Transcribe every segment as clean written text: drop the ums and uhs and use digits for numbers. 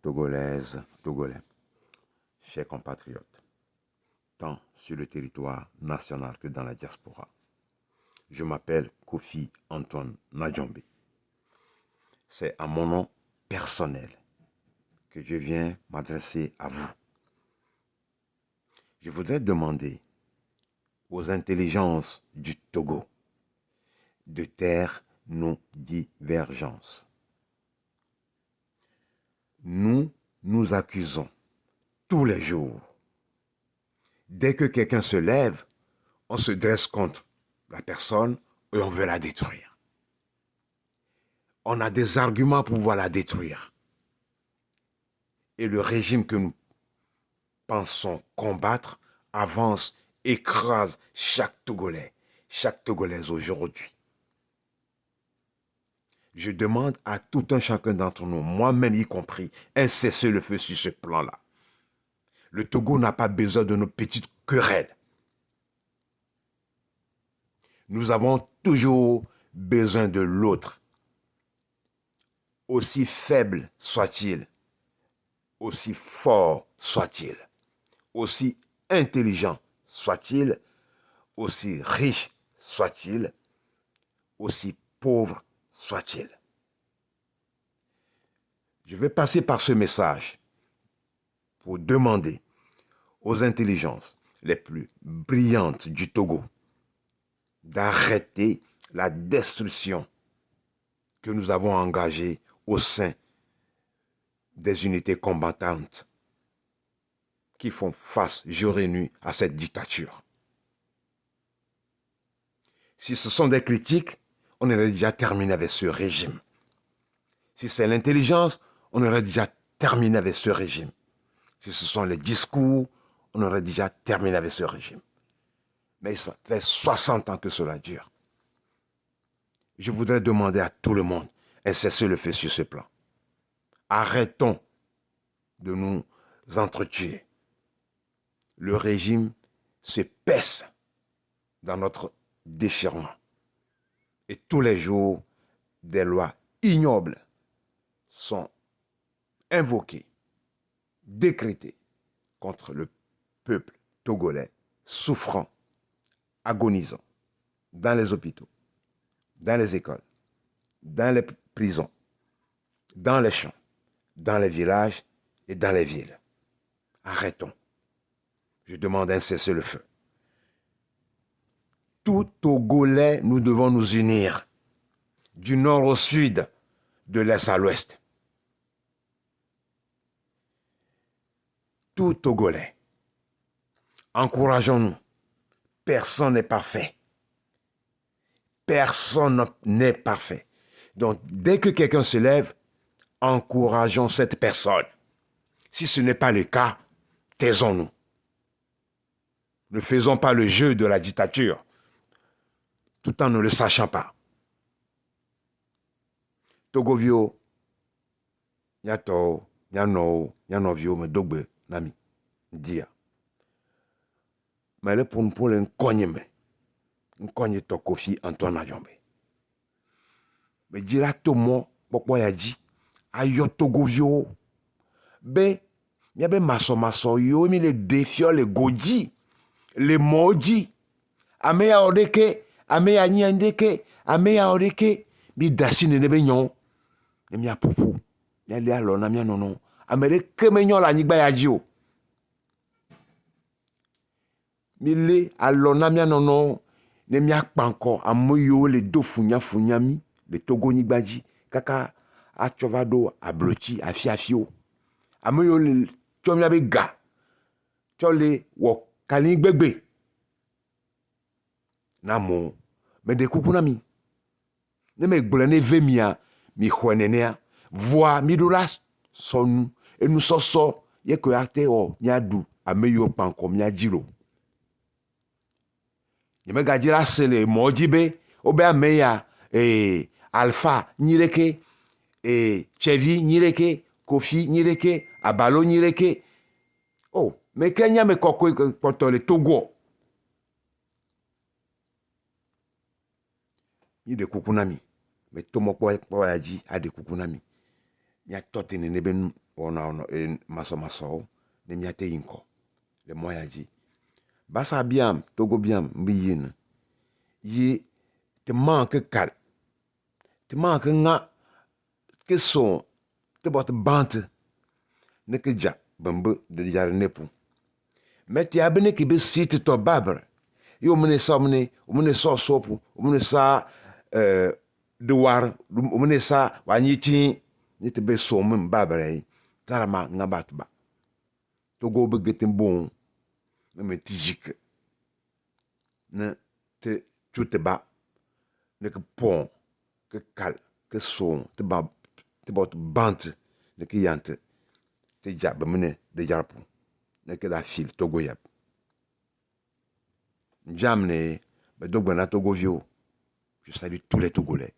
Togolaises, Togolais, chers compatriotes, tant sur le territoire national que dans la diaspora. Je m'appelle Kofi Antoine Nadjombe. C'est à mon nom personnel que je viens m'adresser à vous. Je voudrais demander aux intelligences du Togo de taire nos divergences. Nous nous accusons tous les jours. Dès que quelqu'un se lève, on se dresse contre la personne et on veut la détruire. On a des arguments pour pouvoir la détruire. Et le régime que nous pensons combattre avance, écrase chaque Togolais, chaque Togolaise aujourd'hui. Je demande à tout un chacun d'entre nous, moi-même y compris, un cessez-le-feu sur ce plan-là. Le Togo n'a pas besoin de nos petites querelles. Nous avons toujours besoin de l'autre. Aussi faible soit-il, aussi fort soit-il, aussi intelligent soit-il, aussi riche soit-il, aussi pauvre soit-il. Je vais passer par ce message pour demander aux intelligences les plus brillantes du Togo d'arrêter la destruction que nous avons engagée au sein des unités combattantes qui font face jour et nuit à cette dictature. Si ce sont des critiques, on aurait déjà terminé avec ce régime. Si c'est l'intelligence, on aurait déjà terminé avec ce régime. Si ce sont les discours, on aurait déjà terminé avec ce régime. Mais ça fait 60 ans que cela dure. Je voudrais demander à tout le monde un cessez-le-feu sur ce plan. Arrêtons de nous entretuer. Le régime se pèse dans notre déchirement. Et tous les jours, des lois ignobles sont invoquées, décrétées contre le peuple togolais souffrant, agonisant, dans les hôpitaux, dans les écoles, dans les prisons, dans les champs, dans les villages et dans les villes. Arrêtons. Je demande un cessez-le-feu. Tout Togolais, nous devons nous unir, du nord au sud, de l'est à l'ouest. Tout Togolais, encourageons-nous. Personne n'est parfait. Personne n'est parfait. Donc, dès que quelqu'un se lève, encourageons cette personne. Si ce n'est pas le cas, taisons-nous. Ne faisons pas le jeu de la dictature, tout en ne le sachant pas. Togovio, nyato, nyanovio, me dogbe, nami, dia. Mais le pour le nkonye to Kofi Antoine Nadjombe. Mais dira tomo, pokwa ya di, ayo Togovio, be, miabe maso yo, mi le defio, le goji, le moji, ame ya odeke, ame ya nyandeke, ame ya odeke, mi dasine nebe nyon, ne mi apopo, mi ale alona mi anonon, ame de keme nyon la nyigba ya di yo. Mi le alona mi anonon, ne mi akpanko, ame yo le do funya mi, le Togo nyigba di, kaka a chovado, a bloti, a fiafio. Ame yo le tcho mi abe ga, tcho le wo kalin gbegbe. Namo, me de kuku na mi. Ne me gblene ve mia, mi khwenenea, voa mi do la sonu, e nu soso, ye ko ate o, mi adu, ame yo panko mi adjilo. Ye me gadjira sele mojibe, obe ame ya, Alpha nyireke, Chevi nyireke, Kofi nyireke, Abalo nyireke. Oh, me kenya me koko poto le Togo. Ni de kukunami. Me tomo kwa yaji a de kukunami. Nya tote ne nebe et maso ne miate inko le moya ji basa biam togo biam mbiyin yi te manque kal te manque nga que son te bot bante ne que ja bambe de jar nepu mais ti abene ki be site to babre yo mene so sopu mene sa de war mene sa wanyiti ni te be so mem babre tarama nga batba togo be getin bon me tijik ne te chute ba ne que pon que kal que son te ba te bot bante ne que yante te ja bamene de jarpu ne que la fil togo yap Jamne, Dogbana Togovio. Je salue tous les Togolais,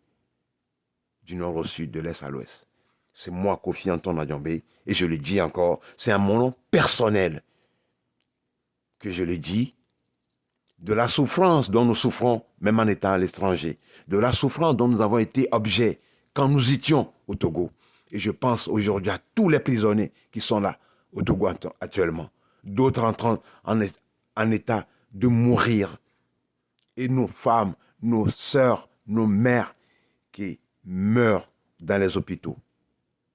du nord au sud, de l'est à l'ouest. C'est moi, Kofi Anton Adjambe, et je le dis encore, c'est à mon nom personnel que je le dis, de la souffrance dont nous souffrons, même en étant à l'étranger, de la souffrance dont nous avons été objets quand nous étions au Togo. Et je pense aujourd'hui à tous les prisonniers qui sont là, au Togo actuellement. D'autres entrant en état de mourir. Et nos femmes, nos sœurs, nos mères qui meurent dans les hôpitaux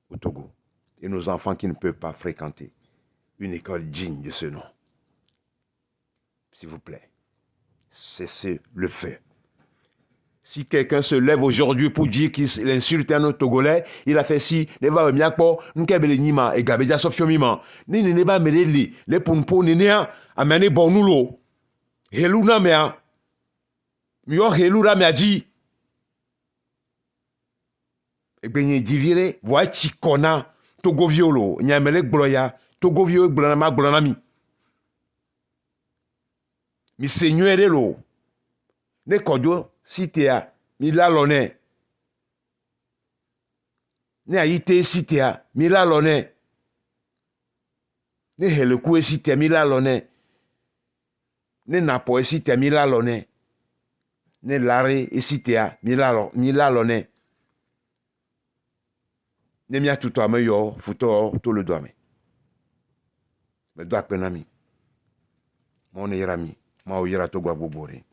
au Togo. Et nos enfants qui ne peuvent pas fréquenter une école digne de ce nom. S'il vous plaît, cessez le feu. Si quelqu'un se lève aujourd'hui pour dire qu'il insulte un autre Togolais, il a fait si, ne va bien pas, nous kebele nima et gabeja sofiomima. Ni ne ba meleli, les punpo nenia, amene bonulo. Heluna mea. Mio helura mea di. Egbenye divire, voa chikona, Togo violo, nyamele gloya, Togo vio glonama glonami. Mi seigneur lo. Ne kodio sitea, mi lalone. Ne aite sitea, mi lalone. Ne helekue sitea, mi lalone. Ne napo sitea, mi lalone. Ne lare sitea, mi lalone. Ne mia tuto ame yo, futo to le doame. Me doa penami. Mon irami, ma o ira to gwa bobore.